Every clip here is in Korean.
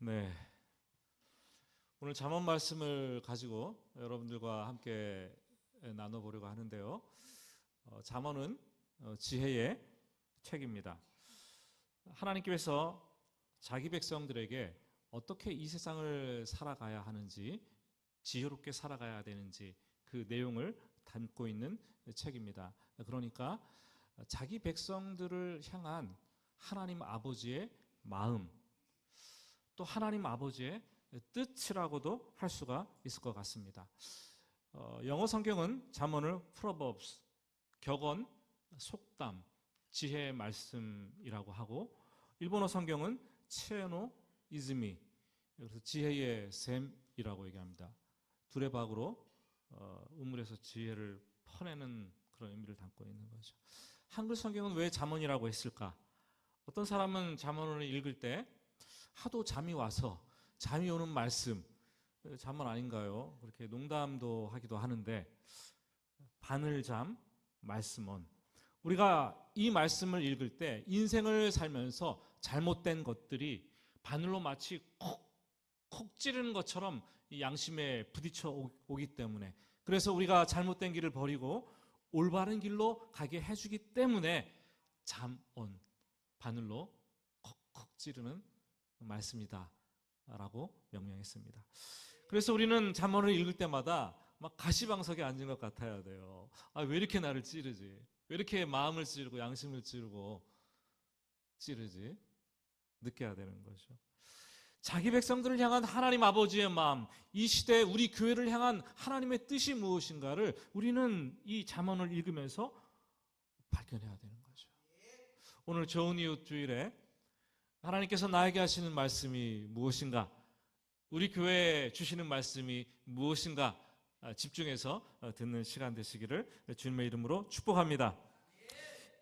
네, 오늘 잠언 말씀을 가지고 여러분들과 함께 나눠보려고 하는데요. 잠언은 지혜의 책입니다. 하나님께서 자기 백성들에게 어떻게 이 세상을 살아가야 하는지, 지혜롭게 살아가야 되는지 그 내용을 담고 있는 책입니다. 그러니까 자기 백성들을 향한 하나님 아버지의 마음, 또 하나님 아버지의 뜻이라고도 할 수가 있을 것 같습니다. 영어 성경은 잠언을 Proverbs, 격언, 속담, 지혜의 말씀이라고 하고, 일본어 성경은 치에노 이즈미, 그래서 지혜의 샘이라고 얘기합니다. 두레박으로 우물에서 지혜를 퍼내는 그런 의미를 담고 있는 거죠. 한글 성경은 왜 잠언이라고 했을까? 어떤 사람은 잠언을 읽을 때 하도 잠이 와서 잠이 오는 말씀, 잠언 아닌가요? 그렇게 농담도 하기도 하는데, 바늘잠, 말씀언. 우리가 이 말씀을 읽을 때 인생을 살면서 잘못된 것들이 바늘로 마치 콕 찌르는 것처럼 양심에 부딪혀 오기 때문에, 그래서 우리가 잘못된 길을 버리고 올바른 길로 가게 해주기 때문에 잠언, 바늘로 콕콕 찌르는 말씀이다 라고 명명했습니다. 그래서 우리는 잠언을 읽을 때마다 막 가시방석에 앉은 것 같아야 돼요. 왜 이렇게 나를 찌르지? 왜 이렇게 마음을 찌르고 양심을 찌르고 찌르지? 느껴야 되는 거죠. 자기 백성들을 향한 하나님 아버지의 마음, 이 시대에 우리 교회를 향한 하나님의 뜻이 무엇인가를 우리는 이 잠언을 읽으면서 발견해야 되는 거죠. 오늘 좋은 이웃 주일에 하나님께서 나에게 하시는 말씀이 무엇인가, 우리 교회에 주시는 말씀이 무엇인가 집중해서 듣는 시간 되시기를 주님의 이름으로 축복합니다.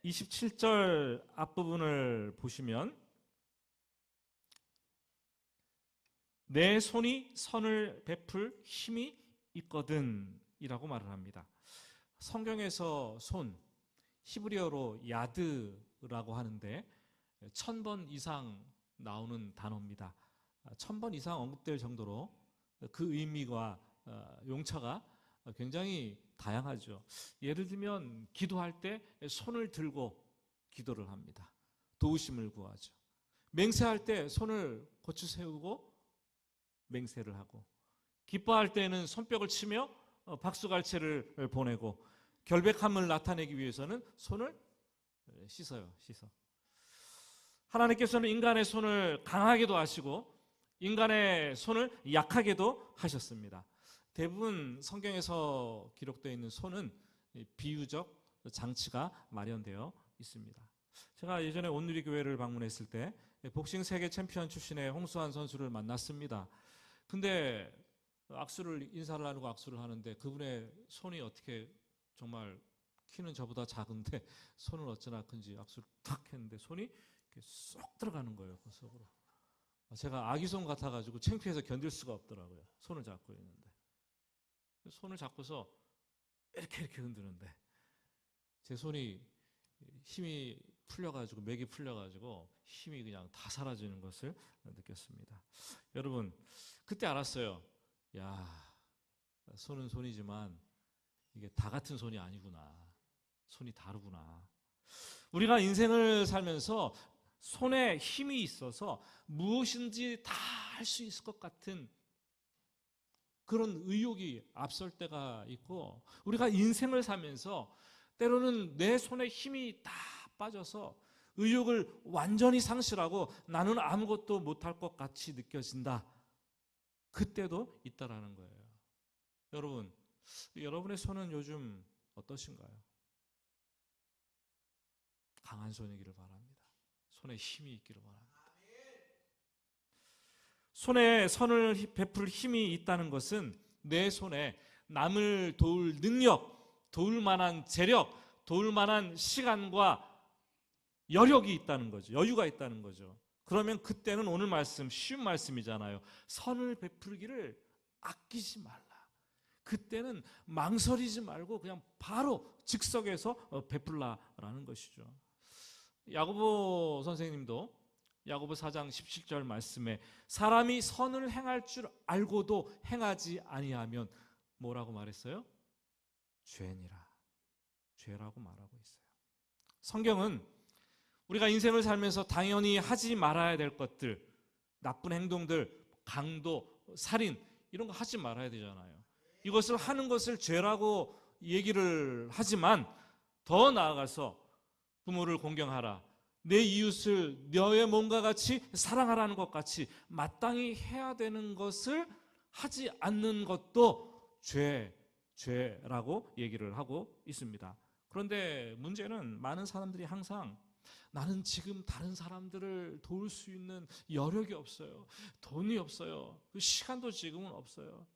27절 앞부분을 보시면 내 손이 선을 베풀 힘이 있거든 이라고 말을 합니다. 성경에서 손, 히브리어로 야드라고 하는데 1000번 이상 나오는 단어입니다. 1000번 이상 언급될 정도로 그 의미와 용처가 굉장히 다양하죠. 예를 들면 기도할 때 손을 들고 기도를 합니다. 도우심을 구하죠. 맹세할 때 손을 고추 세우고 맹세를 하고, 기뻐할 때는 손뼉을 치며 박수갈채를 보내고, 결백함을 나타내기 위해서는 손을 씻어요. 하나님께서는 인간의 손을 강하게도 하시고 인간의 손을 약하게도 하셨습니다. 대부분 성경에서 기록되어 있는 손은 비유적 장치가 마련되어 있습니다. 제가 예전에 온누리교회를 방문했을 때 복싱 세계 챔피언 출신의 홍수환 선수를 만났습니다. 근데 인사를 나누고 악수를 하는데 그분의 손이 어떻게, 정말 키는 저보다 작은데 손을 어쩌나 큰지 악수를 탁 했는데 손이 이렇게 쏙 들어가는 거예요, 그 속으로. 제가 아기 손 같아가지고 창피해서 견딜 수가 없더라고요. 손을 잡고 있는데, 손을 잡고서 이렇게 흔드는데 제 손이 힘이 풀려가지고, 맥이 풀려가지고 힘이 그냥 다 사라지는 것을 느꼈습니다. 여러분, 그때 알았어요. 야, 손은 손이지만 이게 다 같은 손이 아니구나. 손이 다르구나. 우리가 인생을 살면서 손에 힘이 있어서 무엇인지 다 할 수 있을 것 같은 그런 의욕이 앞설 때가 있고, 우리가 인생을 살면서 때로는 내 손에 힘이 다 빠져서 의욕을 완전히 상실하고 나는 아무것도 못할 것 같이 느껴진다. 그때도 있다라는 거예요. 여러분, 여러분의 손은 요즘 어떠신가요? 강한 손이기를 바랍니다. 손에 힘이 있기를 바랍니다. 손에 선을 베풀 힘이 있다는 것은 내 손에 남을 도울 능력, 도울 만한 재력, 도울 만한 시간과 여력이 있다는 거죠. 여유가 있다는 거죠. 그러면 그때는 오늘 말씀, 쉬운 말씀이잖아요. 선을 베풀기를 아끼지 말라. 그때는 망설이지 말고 그냥 바로 즉석에서 베풀라라는 것이죠. 야고보 선생님도 야고보 4장 17절 말씀에 사람이 선을 행할 줄 알고도 행하지 아니하면 뭐라고 말했어요? 죄니라. 죄라고 말하고 있어요. 성경은 우리가 인생을 살면서 당연히 하지 말아야 될 것들, 나쁜 행동들, 강도, 살인 이런 거 하지 말아야 되잖아요. 이것을 하는 것을 죄라고 얘기를 하지만 더 나아가서 부모를 공경하라, 내 이웃을 너의 몸과 같이 사랑하라는 것 같이 마땅히 해야 되는 것을 하지 않는 것도 죄라고 얘기를 하고 있습니다. 그런데 문제는 많은 사람들이 항상 나는 지금 다른 사람들을 도울 수 있는 여력이 없어요. 돈이 없어요. 시간도 지금은 없어요.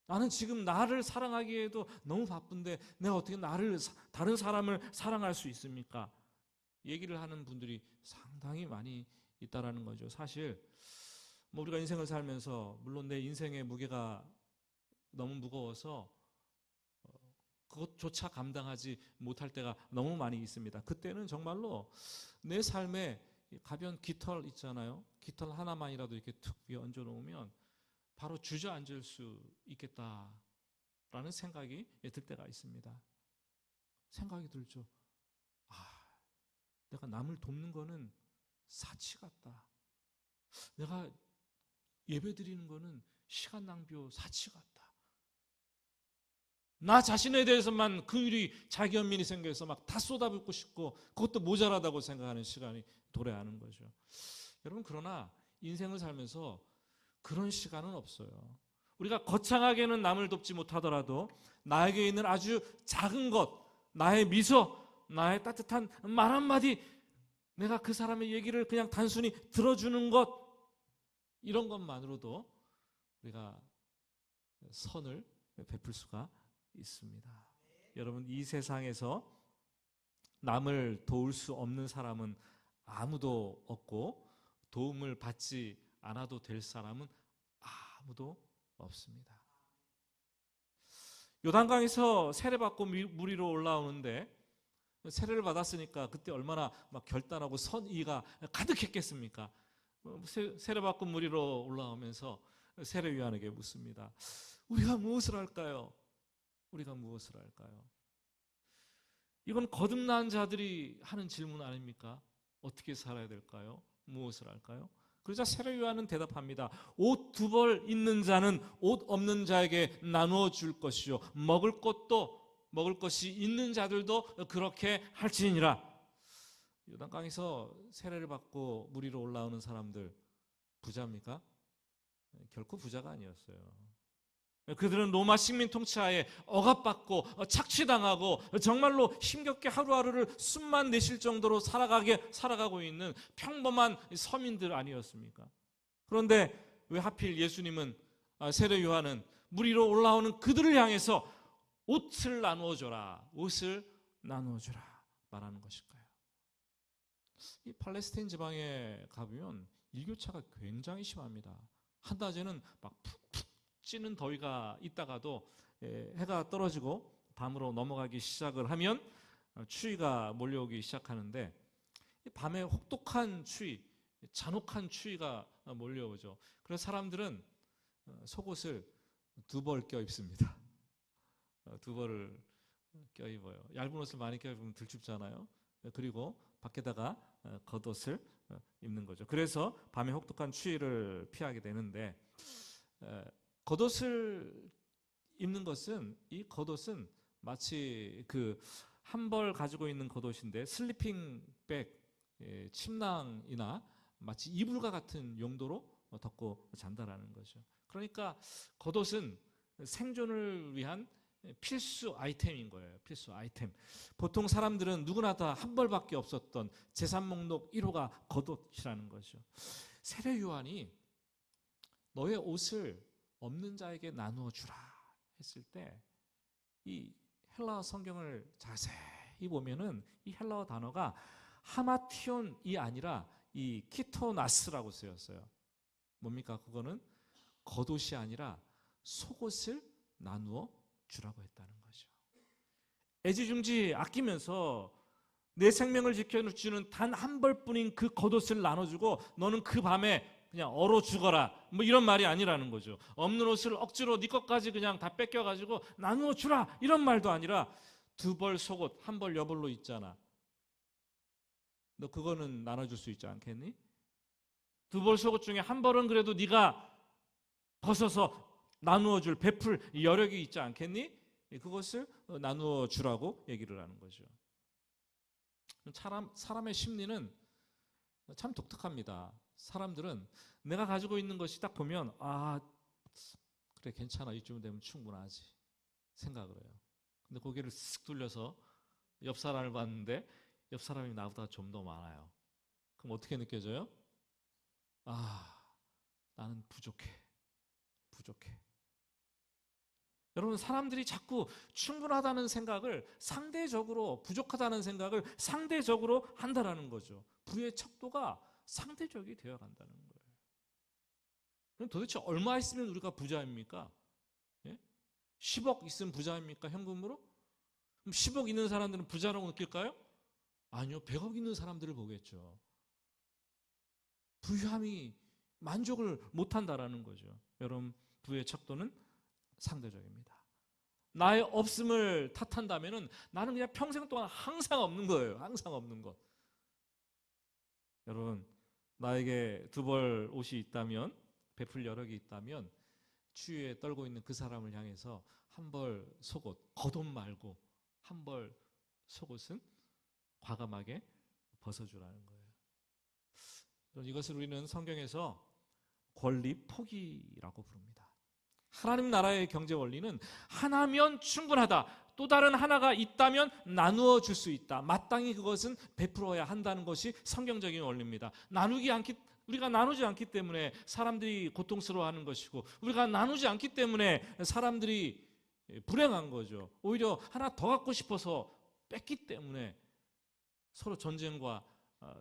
나는 지금 나를 사랑하기에도 너무 바쁜데 내가 어떻게 다른 사람을 사랑할 수 있습니까? 얘기를 하는 분들이 상당히 많이 있다라는 거죠. 사실 우리가 인생을 살면서 물론 내 인생의 무게가 너무 무거워서 그것조차 감당하지 못할 때가 너무 많이 있습니다. 그때는 정말로 내 삶에 가벼운 깃털 있잖아요. 깃털 하나만이라도 이렇게 툭 위에 얹어 놓으면 바로 주저앉을 수 있겠다라는 생각이 들 때가 있습니다. 생각이 들죠. 내가 남을 돕는 거는 사치 같다. 내가 예배 드리는 거는 시간 낭비요 사치 같다. 나 자신에 대해서만 긍휼히 자기 연민이 생겨서 막 다 쏟아붓고 싶고 그것도 모자라다고 생각하는 시간이 도래하는 거죠. 여러분, 그러나 인생을 살면서 그런 시간은 없어요. 우리가 거창하게는 남을 돕지 못하더라도 나에게 있는 아주 작은 것, 나의 미소, 나의 따뜻한 말 한마디, 내가 그 사람의 얘기를 그냥 단순히 들어주는 것, 이런 것만으로도 우리가 선을 베풀 수가 있습니다. 여러분, 이 세상에서 남을 도울 수 없는 사람은 아무도 없고 도움을 받지 않아도 될 사람은 아무도 없습니다. 요단강에서 세례받고 물 위로 올라오는데 세례를 받았으니까 그때 얼마나 막 결단하고 선의가 가득했겠습니까? 세례받고 물 위로 올라오면서 세례요한에게 묻습니다. 우리가 무엇을 할까요? 우리가 무엇을 할까요? 이건 거듭난 자들이 하는 질문 아닙니까? 어떻게 살아야 될까요? 무엇을 할까요? 그러자 세례요한은 대답합니다. 옷 2벌 있는 자는 옷 없는 자에게 나누어 줄 것이요 먹을 것이 있는 자들도 그렇게 할지니라. 요단강에서 세례를 받고 물 위로 올라오는 사람들 부자입니까? 결코 부자가 아니었어요. 그들은 로마 식민 통치하에 억압받고 착취당하고 정말로 힘겹게 하루하루를 숨만 내쉴 정도로 살아가고 있는 평범한 서민들 아니었습니까? 그런데 왜 하필 예수님은 세례 요한은 물 위로 올라오는 그들을 향해서 옷을 나누어줘라 말하는 것일까요? 이 팔레스타인 지방에 가보면 일교차가 굉장히 심합니다. 한낮에는 막 푹푹 찌는 더위가 있다가도 해가 떨어지고 밤으로 넘어가기 시작을 하면 추위가 몰려오기 시작하는데 밤에 혹독한 추위, 잔혹한 추위가 몰려오죠. 그래서 사람들은 속옷을 2벌 껴입습니다. 2벌을 껴입어요. 얇은 옷을 많이 껴입으면 들춥잖아요. 그리고 밖에다가 겉옷을 입는 거죠. 그래서 밤에 혹독한 추위를 피하게 되는데 겉옷을 입는 것은 이 겉옷은 마치 그 한 벌 가지고 있는 겉옷인데 슬리핑백, 침낭이나 마치 이불과 같은 용도로 덮고 잔다라는 거죠. 그러니까 겉옷은 생존을 위한 필수 아이템인 거예요. 필수 아이템. 보통 사람들은 누구나 다 한 벌밖에 없었던 재산 목록 1호가 겉옷이라는 거죠. 세례 요한이 너의 옷을 없는 자에게 나누어 주라 했을 때 이 헬라어 성경을 자세히 보면은 이 헬라어 단어가 하마티온이 아니라 이 키토나스라고 쓰였어요. 뭡니까? 그거는 겉옷이 아니라 속옷을 나누어 주라고 했다는 거죠. 애지중지 아끼면서 내 생명을 지켜주는 단 한 벌뿐인 그 겉옷을 나눠주고 너는 그 밤에 그냥 얼어 죽어라, 뭐 이런 말이 아니라는 거죠. 없는 옷을 억지로 네 것까지 그냥 다 뺏겨가지고 나누어 주라, 이런 말도 아니라 두 벌 속옷 한 벌 여벌로 있잖아. 너 그거는 나눠줄 수 있지 않겠니? 두 벌 속옷 중에 한 벌은 그래도 네가 벗어서 나누어 줄 베풀 여력이 있지 않겠니? 그것을 나누어 주라고 얘기를 하는 거죠. 사람의 심리는 참 독특합니다. 사람들은 내가 가지고 있는 것이 딱 보면 그래 괜찮아, 이쯤 되면 충분하지 생각을 해요. 근데 고개를 쓱 돌려서 옆 사람을 봤는데 옆 사람이 나보다 좀 더 많아요. 그럼 어떻게 느껴져요? 나는 부족해. 여러분, 사람들이 자꾸 충분하다는 생각을 상대적으로, 부족하다는 생각을 상대적으로 한다라는 거죠. 부의 척도가 상대적이 되어 간다는 거예요. 그럼 도대체 얼마 있으면 우리가 부자입니까? 10억 있으면 부자입니까? 현금으로? 그럼 10억 있는 사람들은 부자라고 느낄까요? 아니요, 100억 있는 사람들을 보겠죠. 부유함이 만족을 못한다라는 거죠. 여러분, 부의 척도는 상대적입니다. 나의 없음을 탓한다면은 나는 그냥 평생 동안 항상 없는 거예요. 항상 없는 것. 여러분, 나에게 두 벌 옷이 있다면, 베풀 여력이 있다면 추위에 떨고 있는 그 사람을 향해서 한 벌 속옷, 겉옷 말고 한 벌 속옷은 과감하게 벗어주라는 거예요. 이것을 우리는 성경에서 권리 포기라고 부릅니다. 하나님 나라의 경제 원리는 하나면 충분하다, 또 다른 하나가 있다면 나누어 줄 수 있다, 마땅히 그것은 베풀어야 한다는 것이 성경적인 원리입니다. 우리가 나누지 않기 때문에 사람들이 고통스러워하는 것이고, 우리가 나누지 않기 때문에 사람들이 불행한 거죠. 오히려 하나 더 갖고 싶어서 뺏기 때문에 서로 전쟁과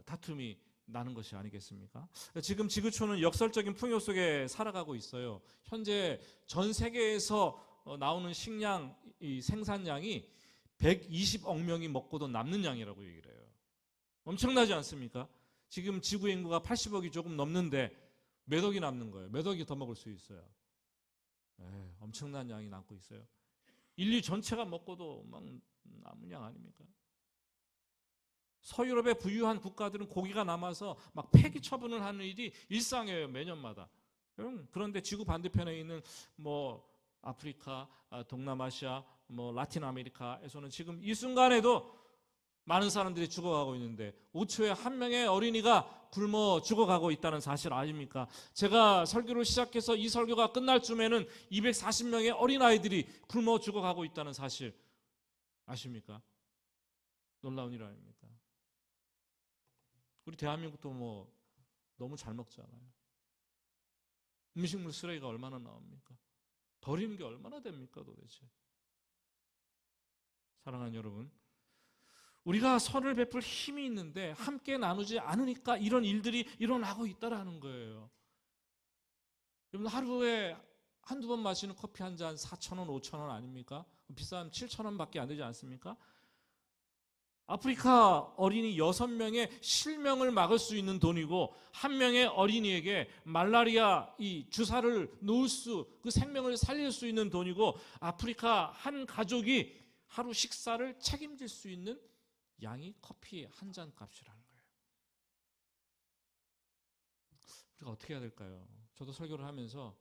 다툼이 나는 것이 아니겠습니까? 지금 지구촌은 역설적인 풍요 속에 살아가고 있어요. 현재 전 세계에서 나오는 식량 생산량이 120억 명이 먹고도 남는 양이라고 얘기를 해요. 엄청나지 않습니까? 지금 지구 인구가 80억이 조금 넘는데 몇 억이 남는 거예요. 몇 억이 더 먹을 수 있어요. 엄청난 양이 남고 있어요. 인류 전체가 먹고도 막 남은 양 아닙니까? 서유럽의 부유한 국가들은 고기가 남아서 막 폐기 처분을 하는 일이 일상이에요, 매년마다. 그런데 지구 반대편에 있는 뭐 아프리카, 동남아시아, 뭐 라틴 아메리카에서는 지금 이 순간에도 많은 사람들이 죽어가고 있는데 5초에 한 명의 어린이가 굶어 죽어가고 있다는 사실 아닙니까? 제가 설교를 시작해서 이 설교가 끝날 쯤에는 240명의 어린아이들이 굶어 죽어가고 있다는 사실 아십니까? 놀라운 일 아닙니까? 우리 대한민국도 뭐 너무 잘 먹잖아요. 음식물 쓰레기가 얼마나 나옵니까? 버리는 게 얼마나 됩니까 도대체? 사랑하는 여러분, 우리가 선을 베풀 힘이 있는데 함께 나누지 않으니까 이런 일들이 일어나고 있다라는 거예요. 여러분, 하루에 한두 번 마시는 커피 한 잔 4,000원, 5,000원 아닙니까? 비싸면 7,000원밖에 안 되지 않습니까? 아프리카 어린이 6명의 실명을 막을 수 있는 돈이고, 한 명의 어린이에게 말라리아 이 주사를 놓을 그 생명을 살릴 수 있는 돈이고, 아프리카 한 가족이 하루 식사를 책임질 수 있는 양이 커피 한 잔 값이라는 거예요. 우리가 어떻게 해야 될까요? 저도 설교를 하면서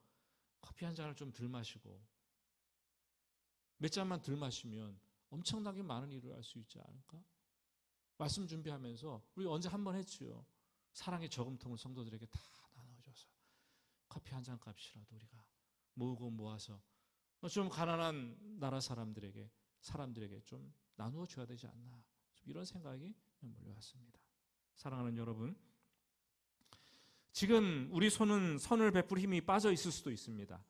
커피 한 잔을 좀 덜 마시고 몇 잔만 덜 마시면 엄청나게 많은 일을 할 수 있지 않을까? 말씀 준비하면서 우리 언제 한번 했지요. 사랑의 저금통을 성도들에게 다 나눠줘서 커피 한 잔 값이라도 우리가 모으고 모아서 좀 가난한 나라 사람들에게 좀 나누어 줘야 되지 않나, 이런 생각이 몰려왔습니다. 사랑하는 여러분, 지금 우리 손은 선을 베풀 힘이 빠져 있을 수도 있습니다.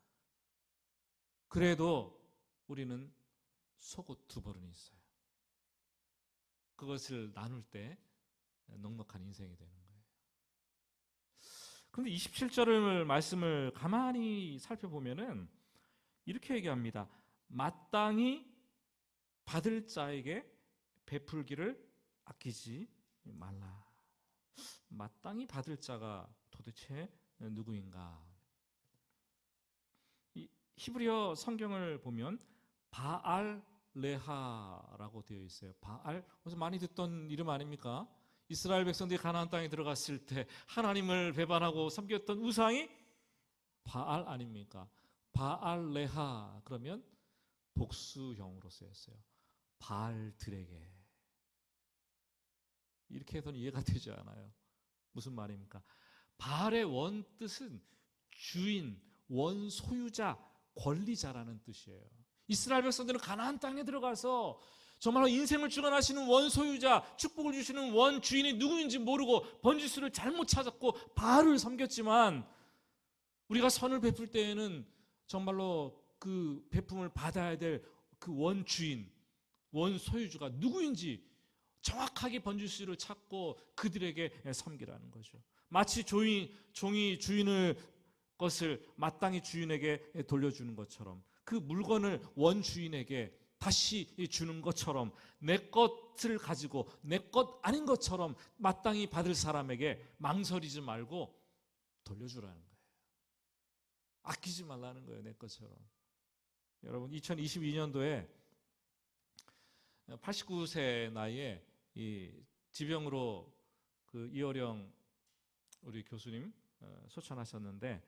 그래도 우리는 속옷 두 벌은 있어요. 그것을 나눌 때 넉넉한 인생이 되는 거예요. 그런데 27절 말씀을 가만히 살펴보면은 이렇게 얘기합니다. 마땅히 받을 자에게 베풀기를 아끼지 말라. 마땅히 받을 자가 도대체 누구인가? 이 히브리어 성경을 보면 바알 레하라고 되어 있어요. 바알, 어디서 많이 듣던 이름 아닙니까? 이스라엘 백성들이 가나안 땅에 들어갔을 때 하나님을 배반하고 섬겼던 우상이 바알 아닙니까? 바알 레하 그러면 복수형으로 쓰였어요. 바알들에게. 이렇게 해서는 이해가 되지 않아요. 무슨 말입니까? 바알의 원뜻은 주인, 원소유자, 권리자라는 뜻이에요. 이스라엘 백성들은 가나안 땅에 들어가서 정말로 인생을 주관하시는 원소유자, 축복을 주시는 원주인이 누구인지 모르고 번지수를 잘못 찾았고 바알을 섬겼지만, 우리가 선을 베풀 때에는 정말로 그 베품을 받아야 될 그 원주인, 원소유주가 누구인지 정확하게 번지수를 찾고 그들에게 섬기라는 거죠. 마치 종이 주인의 것을 마땅히 주인에게 돌려주는 것처럼, 그 물건을 원주인에게 다시 주는 것처럼, 내 것을 가지고 내 것 아닌 것처럼 마땅히 받을 사람에게 망설이지 말고 돌려주라는 거예요. 아끼지 말라는 거예요. 내 것처럼. 여러분, 2022년도에 89세 나이에 이 지병으로 그 이어령 우리 교수님 소천하셨는데,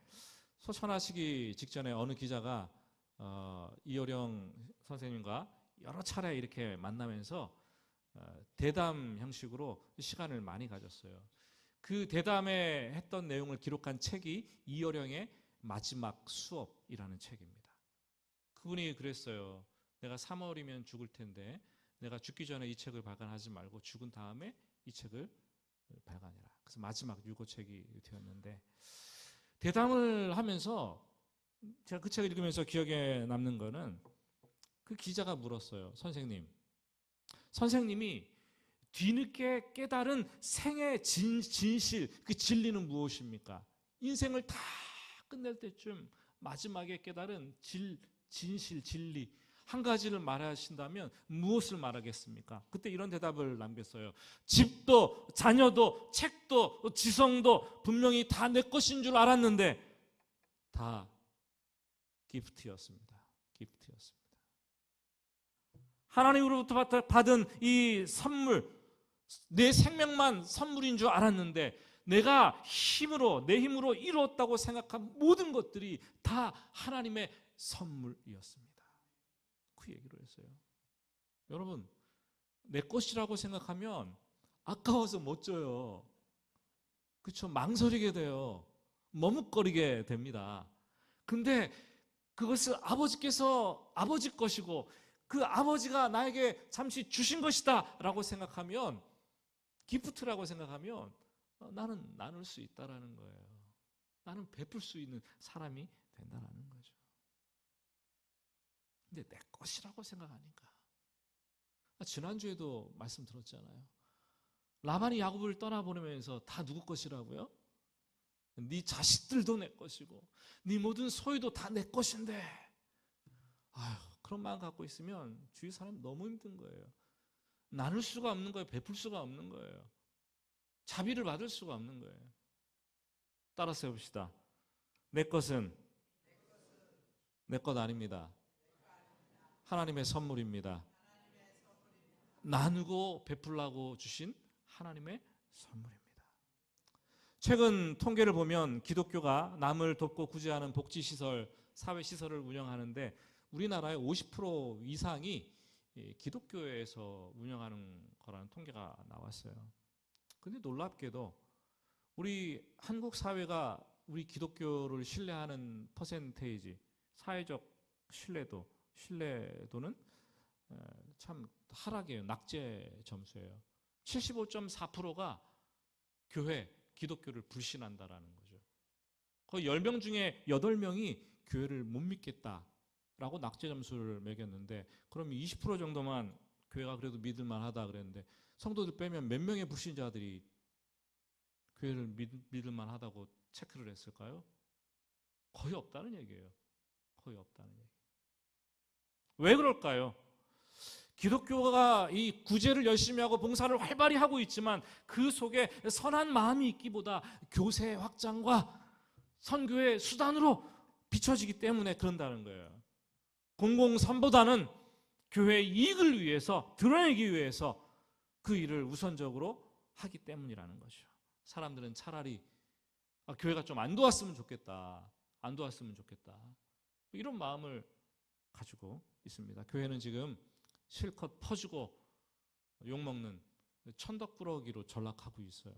소천하시기 직전에 어느 기자가 이어령 선생님과 여러 차례 이렇게 만나면서 대담 형식으로 시간을 많이 가졌어요. 그 대담에 했던 내용을 기록한 책이 이어령의 마지막 수업이라는 책입니다. 그분이 그랬어요. 내가 3월이면 죽을 텐데 내가 죽기 전에 이 책을 발간하지 말고 죽은 다음에 이 책을 발간해라. 그래서 마지막 유고책이 되었는데, 대담을 하면서 제가 그 책을 읽으면서 기억에 남는 거는, 그 기자가 물었어요. 선생님이 뒤늦게 깨달은 생의 진실, 그 진리는 무엇입니까? 인생을 다 끝낼 때쯤 마지막에 깨달은 진실, 진리 한 가지를 말하신다면 무엇을 말하겠습니까? 그때 이런 대답을 남겼어요. 집도 자녀도 책도 지성도 분명히 다 내 것인 줄 알았는데 다 기프트였습니다. 하나님으로부터 받은 이 선물, 내 생명만 선물인 줄 알았는데 내가 내 힘으로 이루었다고 생각한 모든 것들이 다 하나님의 선물이었습니다. 그 얘기를 했어요. 여러분, 내 것이라고 생각하면 아까워서 못 줘요. 그렇죠? 망설이게 돼요. 머뭇거리게 됩니다. 근데 그것을 아버지께서 아버지 것이고 그 아버지가 나에게 잠시 주신 것이다 라고 생각하면, 기프트라고 생각하면 나는 나눌 수 있다라는 거예요. 나는 베풀 수 있는 사람이 된다라는 거죠. 근데 내 것이라고 생각하니까. 지난주에도 말씀 들었잖아요. 라반이 야곱을 떠나보내면서 다 누구 것이라고요? 네 자식들도 내 것이고 네 모든 소유도 다 내 것인데, 그런 마음 갖고 있으면 주위 사람 너무 힘든 거예요. 나눌 수가 없는 거예요. 베풀 수가 없는 거예요. 자비를 받을 수가 없는 거예요. 따라서 해봅시다. 내 것은 내 것 아닙니다. 하나님의 선물입니다. 나누고 베풀라고 주신 하나님의 선물입니다. 최근 통계를 보면 기독교가 남을 돕고 구제하는 복지시설, 사회시설을 운영하는데 우리나라의 50% 이상이 기독교에서 운영하는 거라는 통계가 나왔어요. 근데 놀랍게도 우리 한국 사회가 우리 기독교를 신뢰하는 퍼센테이지, 사회적 신뢰도는 참 하락이에요. 낙제 점수예요. 75.4%가 기독교를 불신한다라는 거죠. 거의 10명 중에 8명이 교회를 못 믿겠다라고 낙제 점수를 매겼는데, 그럼 20% 정도만 교회가 그래도 믿을만 하다 그랬는데, 성도들 빼면 몇 명의 불신자들이 교회를 믿을만 하다고 체크를 했을까요? 거의 없다는 얘기예요. 거의 없다는 얘기. 왜 그럴까요? 기독교가 이 구제를 열심히 하고 봉사를 활발히 하고 있지만 그 속에 선한 마음이 있기보다 교세 확장과 선교의 수단으로 비춰지기 때문에 그런다는 거예요. 공공선보다는 교회의 이익을 위해서, 드러내기 위해서 그 일을 우선적으로 하기 때문이라는 거죠. 사람들은 차라리 교회가 좀 안 도왔으면 좋겠다, 안 도왔으면 좋겠다, 이런 마음을 가지고 있습니다. 교회는 지금 실컷 퍼주고 욕먹는 천덕꾸러기로 전락하고 있어요.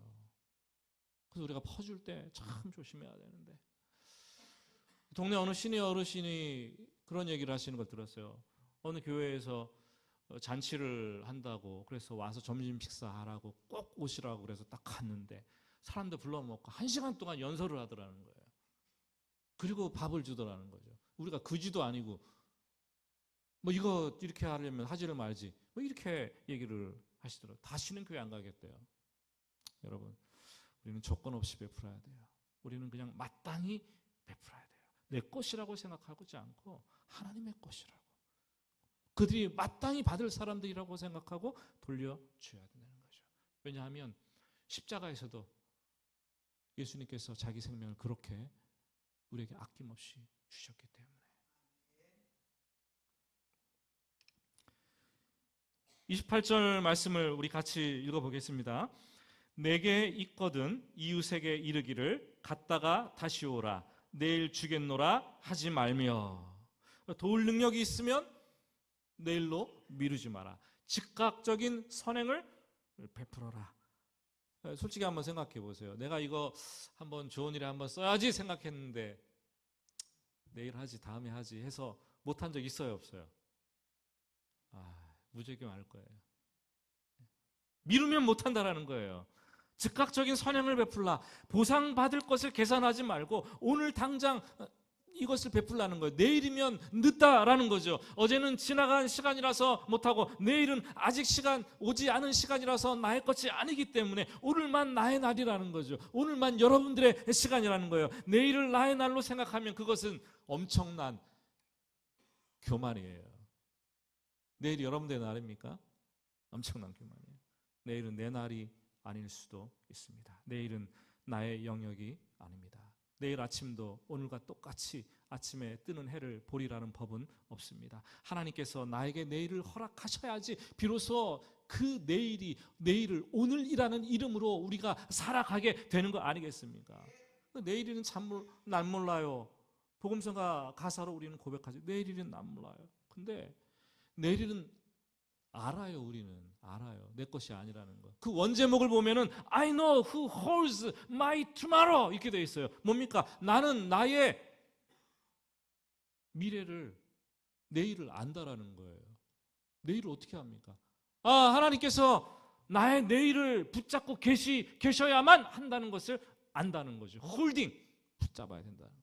그래서 우리가 퍼줄 때 참 조심해야 되는데, 동네 어느 시니어 어르신이 그런 얘기를 하시는 걸 들었어요. 어느 교회에서 잔치를 한다고 그래서 와서 점심 식사하라고 꼭 오시라고 그래서 딱 갔는데 사람들 불러먹고 1시간 동안 연설을 하더라는 거예요. 그리고 밥을 주더라는 거죠. 우리가 그지도 아니고 뭐 이거 이렇게 하려면 하지를 말지 뭐 이렇게 얘기를 하시더라고요. 다시는 교회 안 가겠대요. 여러분, 우리는 조건 없이 베풀어야 돼요. 우리는 그냥 마땅히 베풀어야 돼요. 내 것이라고 생각하지 않고 하나님의 것이라고, 그들이 마땅히 받을 사람들이라고 생각하고 돌려줘야 된다는 거죠. 왜냐하면 십자가에서도 예수님께서 자기 생명을 그렇게 우리에게 아낌없이 주셨기 때문에. 28절 말씀을 우리 같이 읽어보겠습니다. 내게 있거든 이웃에게 이르기를 갔다가 다시 오라, 내일 주겠노라 하지 말며. 도울 능력이 있으면 내일로 미루지 마라. 즉각적인 선행을 베풀어라. 솔직히 한번 생각해 보세요. 내가 이거 한번 좋은 일에 한번 써야지 생각했는데 내일 하지, 다음에 하지 해서 못한 적 있어요, 없어요? 무지하게 많을 거예요. 미루면 못한다라는 거예요. 즉각적인 선행을 베풀라. 보상받을 것을 계산하지 말고 오늘 당장 이것을 베풀라는 거예요. 내일이면 늦다라는 거죠. 어제는 지나간 시간이라서 못하고 내일은 아직 시간 오지 않은 시간이라서 나의 것이 아니기 때문에 오늘만 나의 날이라는 거죠. 오늘만 여러분들의 시간이라는 거예요. 내일을 나의 날로 생각하면 그것은 엄청난 교만이에요. 내일이 여러분들의 날입니까? 엄청난 교만이에요. 내일은 내 날이 아닐 수도 있습니다. 내일은 나의 영역이 아닙니다. 내일 아침도 오늘과 똑같이 아침에 뜨는 해를 보리라는 법은 없습니다. 하나님께서 나에게 내일을 허락하셔야지 비로소 그 내일을 오늘이라는 이름으로 우리가 살아가게 되는 거 아니겠습니까? 내일은 참 난 몰라요. 복음서가 가사로 우리는 고백하죠. 내일은 난 몰라요. 근데 내일은 알아요. 우리는 알아요. 내 것이 아니라는 거. 그 원제목을 보면은 I know who holds my tomorrow 이렇게 되어 있어요. 뭡니까? 나는 나의 미래를, 내일을 안다라는 거예요. 내일을 어떻게 합니까? 하나님께서 나의 내일을 붙잡고 계셔야만 한다는 것을 안다는 거죠. 홀딩, 붙잡아야 된다는 거.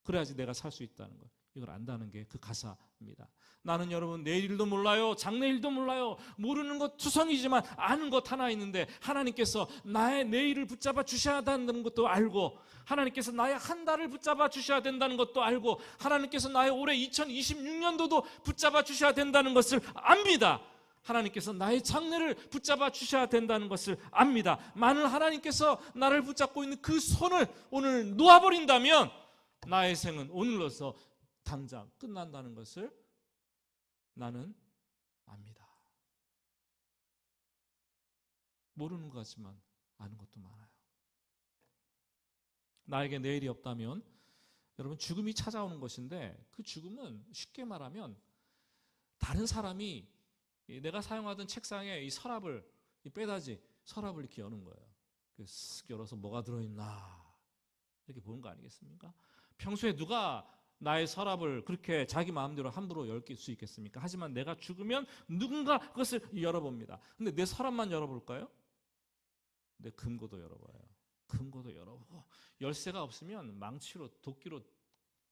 그래야지 내가 살 수 있다는 거. 이걸 안다는 게 그 가사입니다. 나는 여러분 내일도 몰라요, 장래일도 몰라요. 모르는 것 투성이지만 아는 것 하나 있는데 하나님께서 나의 내일을 붙잡아 주셔야 한다는 것도 알고, 하나님께서 나의 한 달을 붙잡아 주셔야 된다는 것도 알고, 하나님께서 나의 올해 2026년도도 붙잡아 주셔야 된다는 것을 압니다. 하나님께서 나의 장래를 붙잡아 주셔야 된다는 것을 압니다. 만일 하나님께서 나를 붙잡고 있는 그 손을 오늘 놓아버린다면 나의 생은 오늘로서 당장 끝난다는 것을 나는 압니다. 모르는 것 같지만 아는 것도 많아요. 나에게 내일이 없다면 여러분 죽음이 찾아오는 것인데, 그 죽음은 쉽게 말하면 다른 사람이 내가 사용하던 책상에 이 서랍을, 이 빼다지 서랍을 이렇게 여는 거예요. 쓱 열어서 뭐가 들어있나 이렇게 보는 거 아니겠습니까? 평소에 누가 나의 서랍을 그렇게 자기 마음대로 함부로 열 수 있겠습니까? 하지만 내가 죽으면 누군가 그것을 열어봅니다. 근데 내 서랍만 열어볼까요? 내 금고도 열어봐요. 금고도 열어보고, 열쇠가 없으면 망치로, 도끼로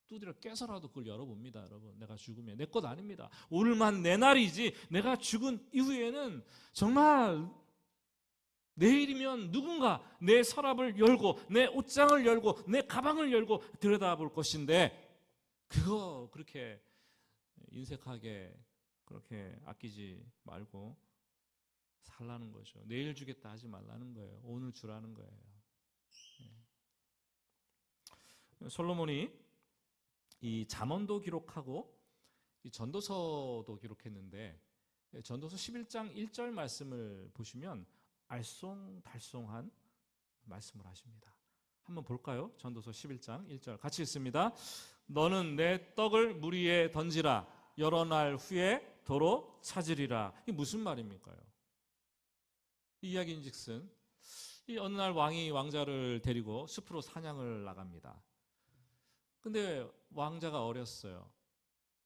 두드려 깨서라도 그걸 열어봅니다. 여러분, 내가 죽으면 내 것 아닙니다. 오늘만 내 날이지 내가 죽은 이후에는 정말 내일이면 누군가 내 서랍을 열고 내 옷장을 열고 내 가방을 열고 들여다볼 것인데, 그거 그렇게 인색하게 그렇게 아끼지 말고 살라는 거죠. 내일 주겠다 하지 말라는 거예요. 오늘 주라는 거예요. 솔로몬이 이 잠언도 기록하고 이 전도서도 기록했는데 전도서 11장 1절 말씀을 보시면 알쏭달쏭한 말씀을 하십니다. 한번 볼까요? 전도서 11장 1절 같이 읽습니다. 너는 내 떡을 물 위에 던지라. 여러 날 후에 도로 찾으리라. 이게 무슨 말입니까요? 이 이야기인즉슨 이 어느 날 왕이 왕자를 데리고 숲으로 사냥을 나갑니다. 근데 왕자가 어렸어요.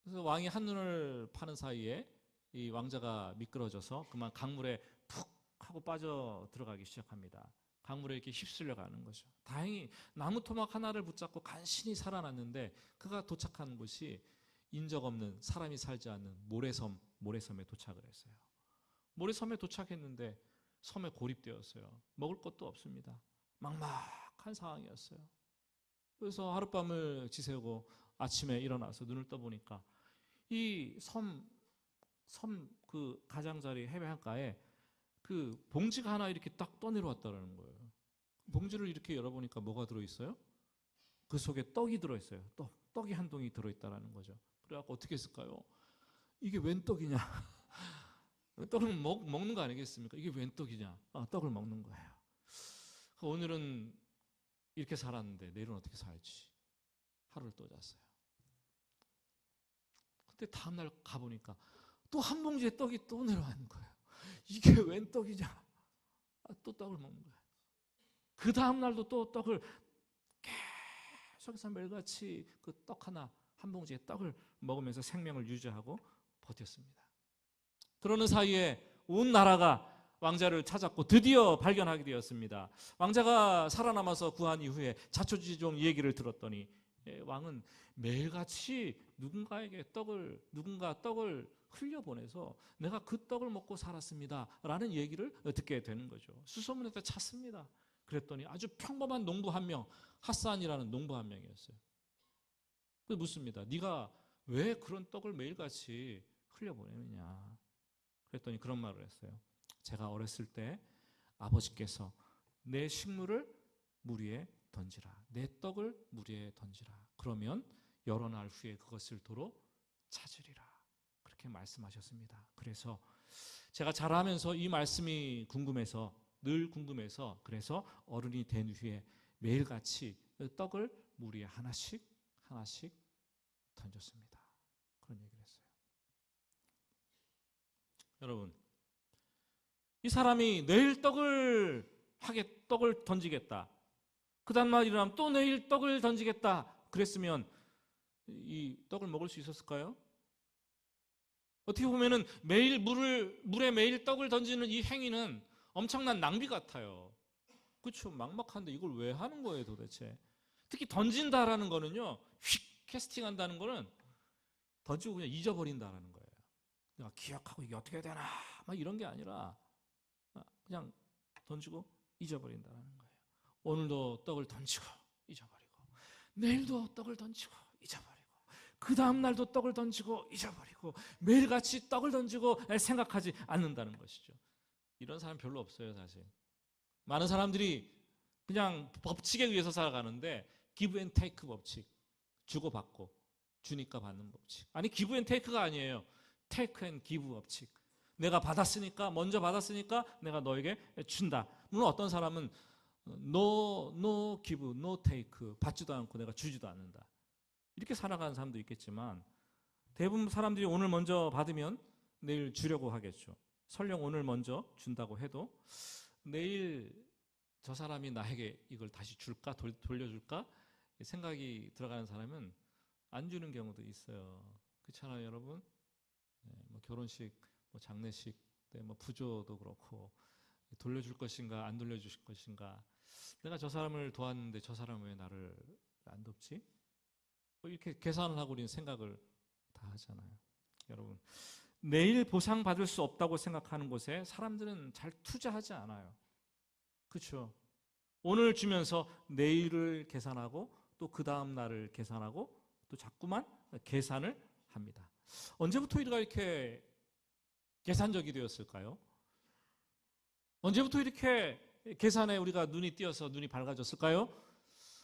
그래서 왕이 한눈을 파는 사이에 이 왕자가 미끄러져서 그만 강물에 푹 하고 빠져 들어가기 시작합니다. 강물에 이렇게 휩쓸려 가는 거죠. 다행히 나무 토막 하나를 붙잡고 간신히 살아났는데 그가 도착한 곳이 인적 없는 사람이 살지 않는 모래섬에 도착을 했어요. 모래섬에 도착했는데 섬에 고립되었어요. 먹을 것도 없습니다. 막막한 상황이었어요. 그래서 하룻밤을 지새우고 아침에 일어나서 눈을 떠보니까 이 섬 그 가장자리 해변가에 그 봉지가 하나 이렇게 딱 떠내려왔다는 거예요. 봉지를 이렇게 열어보니까 뭐가 들어있어요? 그 속에 떡이 들어있어요. 떡이 한 동이 들어있다는 거죠. 그래갖고 어떻게 했을까요? 이게 웬 떡이냐? 떡을 먹는 거 아니겠습니까? 이게 웬 떡이냐? 떡을 먹는 거예요. 오늘은 이렇게 살았는데 내일은 어떻게 살지? 하루를 또 잤어요. 근데 다음날 가보니까 또 한 봉지의 떡이 또 내려가는 거예요. 이게 웬 떡이냐? 또 떡을 먹는 거예요. 그 다음날도 또 떡을 계속해서 매일같이 그 떡 하나 한 봉지의 떡을 먹으면서 생명을 유지하고 버텼습니다. 그러는 사이에 온 나라가 왕자를 찾았고 드디어 발견하게 되었습니다. 왕자가 살아남아서 구한 이후에 자초지종 얘기를 들었더니 왕은 매일같이 누군가 떡을 흘려보내서 내가 그 떡을 먹고 살았습니다 라는 얘기를 듣게 되는 거죠. 수소문에다 찾습니다. 그랬더니 아주 평범한 농부 한 명, 핫산이라는 농부 한 명이었어요. 그래서 묻습니다. 네가 왜 그런 떡을 매일같이 흘려보내느냐. 그랬더니 그런 말을 했어요. 제가 어렸을 때 아버지께서 내 식물을 물 위에 던지라. 내 떡을 물 위에 던지라. 그러면 여러 날 후에 그것을 도로 찾으리라. 그렇게 말씀하셨습니다. 그래서 제가 자라면서 이 말씀이 늘 궁금해서 그래서 어른이 된 후에 매일같이 떡을 물 위에 하나씩 던졌습니다. 그런 얘기를 했어요. 여러분, 이 사람이 내일 떡을 던지겠다. 그 다음 날 일어나면 또 내일 떡을 던지겠다. 그랬으면 이 떡을 먹을 수 있었을까요? 어떻게 보면은 물에 매일 떡을 던지는 이 행위는 엄청난 낭비 같아요. 그렇죠? 막막한데 이걸 왜 하는 거예요 도대체? 특히 던진다라는 거는요, 휙 캐스팅한다는 거는 던지고 그냥 잊어버린다라는 거예요. 내가 기억하고 이게 어떻게 되나 막 이런 게 아니라 그냥 던지고 잊어버린다는 거예요. 오늘도 떡을 던지고 잊어버리고, 내일도 떡을 던지고 잊어버리고, 그 다음 날도 떡을 던지고 잊어버리고, 매일같이 떡을 던지고 생각하지 않는다는 것이죠. 이런 사람 별로 없어요 사실. 많은 사람들이 그냥 법칙에 의해서 살아가는데 기브 앤 테이크 법칙, 주고받고 주니까 받는 법칙. 아니, 기브 앤 테이크가 아니에요. 테이크 앤 기브 법칙. 내가 먼저 받았으니까 내가 너에게 준다. 물론 어떤 사람은 no give, no take, 받지도 않고 내가 주지도 않는다. 이렇게 살아가는 사람도 있겠지만 대부분 사람들이 오늘 먼저 받으면 내일 주려고 하겠죠. 설령 오늘 먼저 준다고 해도 내일 저 사람이 나에게 이걸 다시 줄까, 돌려줄까 생각이 들어가는 사람은 안 주는 경우도 있어요. 그렇잖아요 여러분. 뭐 결혼식, 뭐 장례식 때 뭐 부조도 그렇고, 돌려줄 것인가 안 돌려줄 것인가, 내가 저 사람을 도왔는데 저 사람은 왜 나를 안 돕지? 뭐 이렇게 계산을 하고 우리는 생각을 다 하잖아요. 여러분, 내일 보상받을 수 없다고 생각하는 곳에 사람들은 잘 투자하지 않아요. 그렇죠? 오늘 주면서 내일을 계산하고 또 그 다음 날을 계산하고 또 자꾸만 계산을 합니다. 언제부터 우리가 이렇게 계산적이 되었을까요? 언제부터 이렇게 계산에 우리가 눈이 띄어서 눈이 밝아졌을까요?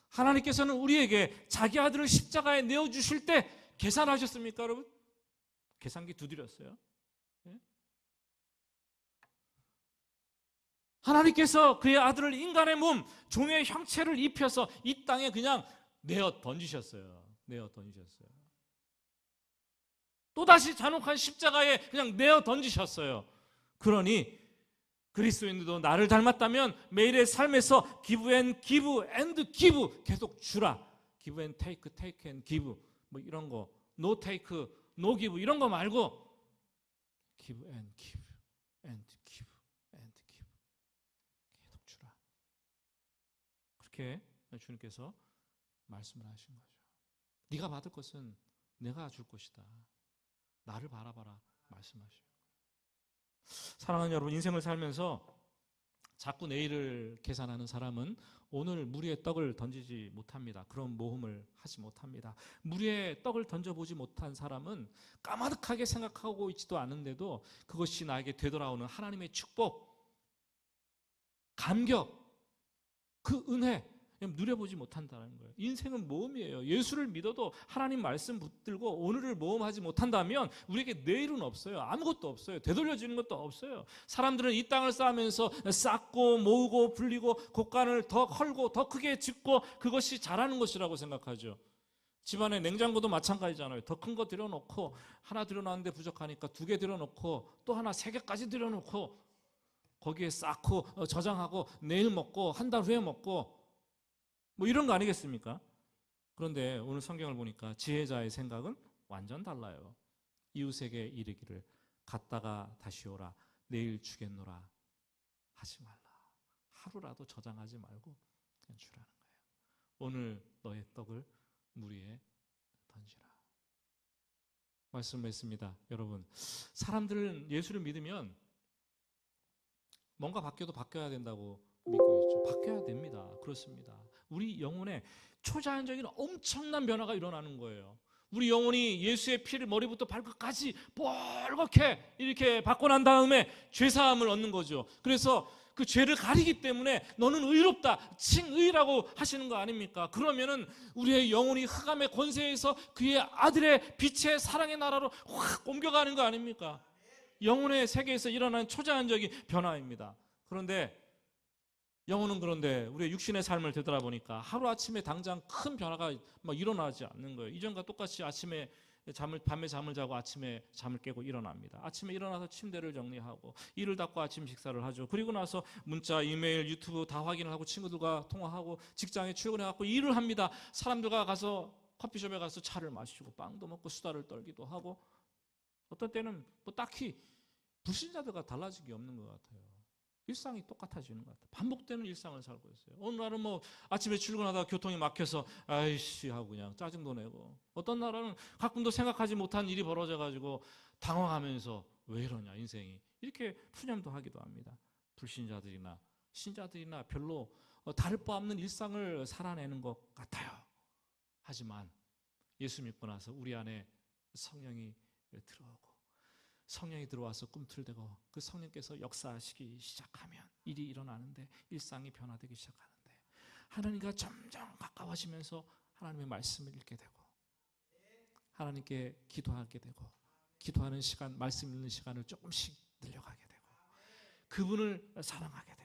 하나님께서는 우리에게 자기 아들을 십자가에 내어주실 때 계산하셨습니까, 여러분? 계산기 두드렸어요. 예? 하나님께서 그의 아들을 인간의 몸, 종의 형체를 입혀서 이 땅에 그냥 내어 던지셨어요. 내어 던지셨어요. 또다시 잔혹한 십자가에 그냥 내어 던지셨어요. 그러니 그리스도인들도 나를 닮았다면 매일의 삶에서 give and give and give 계속 주라. give and take, take and give 뭐 이런 거 no take, no give 이런 거 말고 give and give and give and give 계속 주라. 그렇게 주님께서 말씀을 하신 거죠. 네가 받을 것은 내가 줄 것이다. 나를 바라봐라 말씀하시죠. 사랑하는 여러분, 인생을 살면서 자꾸 내일을 계산하는 사람은 오늘 무리의 떡을 던지지 못합니다. 그런 모험을 하지 못합니다. 무리의 떡을 던져보지 못한 사람은 까마득하게 생각하고 있지도 않은데도 그것이 나에게 되돌아오는 하나님의 축복, 감격, 그 은혜 누려보지 못한다는 거예요. 인생은 모험이에요. 예수를 믿어도 하나님 말씀 붙들고 오늘을 모험하지 못한다면 우리에게 내일은 없어요. 아무것도 없어요. 되돌려지는 것도 없어요. 사람들은 이 땅을 쌓으면서 쌓고 모으고 불리고 곡간을 더 헐고 더 크게 짓고 그것이 잘하는 것이라고 생각하죠. 집안에 냉장고도 마찬가지잖아요. 더 큰 거 들여놓고 하나 들여놨는데 부족하니까 2개 들여놓고 또 하나 3개까지 들여놓고 거기에 쌓고 저장하고 내일 먹고 한 달 후에 먹고 뭐 이런 거 아니겠습니까? 그런데 오늘 성경을 보니까 지혜자의 생각은 완전 달라요. 이웃에게 이르기를 갔다가 다시 오라 내일 주겠노라 하지 말라. 하루라도 저장하지 말고 그냥 주라는 거예요. 오늘 너의 떡을 물 위에 던지라. 말씀했습니다. 여러분, 사람들은 예수를 믿으면 뭔가 바뀌어도 바뀌어야 된다고 믿고 있죠. 바뀌어야 됩니다. 그렇습니다. 우리 영혼에 초자연적인 엄청난 변화가 일어나는 거예요. 우리 영혼이 예수의 피를 머리부터 발끝까지 뻘겋게 이렇게 받고 난 다음에 죄사함을 얻는 거죠. 그래서 그 죄를 가리기 때문에 너는 의롭다, 칭의라고 하시는 거 아닙니까? 그러면은 우리의 영혼이 흑암의 권세에서 그의 아들의 빛의 사랑의 나라로 확 옮겨가는 거 아닙니까? 영혼의 세계에서 일어난 초자연적인 변화입니다. 그런데 영혼은 그런데 우리의 육신의 삶을 되돌아보니까 하루아침에 당장 큰 변화가 막 일어나지 않는 거예요. 이전과 똑같이 아침에 밤에 잠을 자고 아침에 잠을 깨고 일어납니다. 아침에 일어나서 침대를 정리하고 이를 닦고 아침 식사를 하죠. 그리고 나서 문자, 이메일, 유튜브 다 확인을 하고 친구들과 통화하고 직장에 출근해갖고 일을 합니다. 사람들과 가서 커피숍에 가서 차를 마시고 빵도 먹고 수다를 떨기도 하고 어떤 때는 뭐 딱히 불신자들과 달라진 게 없는 것 같아요. 일상이 똑같아지는 것 같아요. 반복되는 일상을 살고 있어요. 어느 날은 뭐 아침에 출근하다가 교통이 막혀서 아이씨 하고 그냥 짜증도 내고, 어떤 날은 가끔도 생각하지 못한 일이 벌어져가지고 당황하면서 왜 이러냐 인생이 이렇게 푸념도 하기도 합니다. 불신자들이나 신자들이나 별로 다를 바 없는 일상을 살아내는 것 같아요. 하지만 예수 믿고 나서 우리 안에 성령이 들어오고 성령이 들어와서 꿈틀대고 그 성령께서 역사하시기 시작하면 일이 일어나는데, 일상이 변화되기 시작하는데, 하나님과 점점 가까워지면서 하나님의 말씀을 읽게 되고 하나님께 기도하게 되고, 기도하는 시간, 말씀 읽는 시간을 조금씩 늘려가게 되고 그분을 사랑하게 되고,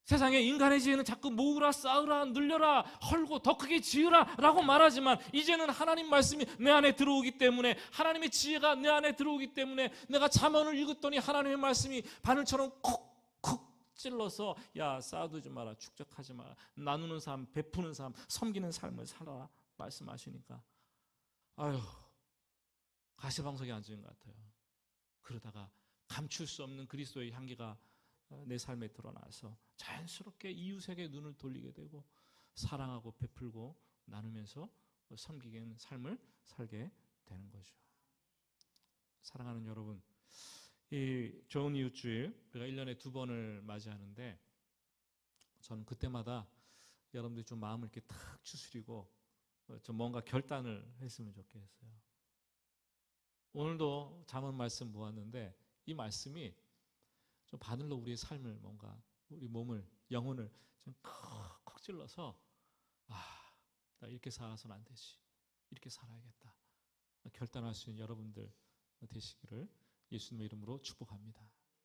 세상에 인간의 지혜는 자꾸 모으라, 쌓으라, 늘려라, 헐고 더 크게 지으라 라고 말하지만 이제는 하나님 말씀이 내 안에 들어오기 때문에, 하나님의 지혜가 내 안에 들어오기 때문에 내가 잠언을 읽었더니 하나님의 말씀이 바늘처럼 콕콕 찔러서 야, 쌓아두지 마라, 축적하지 마라, 나누는 삶, 베푸는 삶, 섬기는 삶을 살아라 말씀하시니까 아유, 가시방석에 앉은 것 같아요. 그러다가 감출 수 없는 그리스도의 향기가 내 삶에 드러나서 자연스럽게 이웃에게 눈을 돌리게 되고 사랑하고 베풀고 나누면서 섬기는 삶을 살게 되는 거죠. 사랑하는 여러분, 이 좋은 이웃주일 우리가 1년에 2번을 맞이하는데 저는 그때마다 여러분들이 좀 마음을 이렇게 탁 추스리고 좀 뭔가 결단을 했으면 좋겠어요. 오늘도 잠언 말씀 모았는데 이 말씀이 좀 바늘로 우리의 삶을 뭔가 우리 몸을 영혼을 좀 콕콕 찔러서 나 이렇게 살아서는 안 되지. 이렇게 살아야겠다. 결단할 수 있는 여러분들 되시기를 예수님의 이름으로 축복합니다.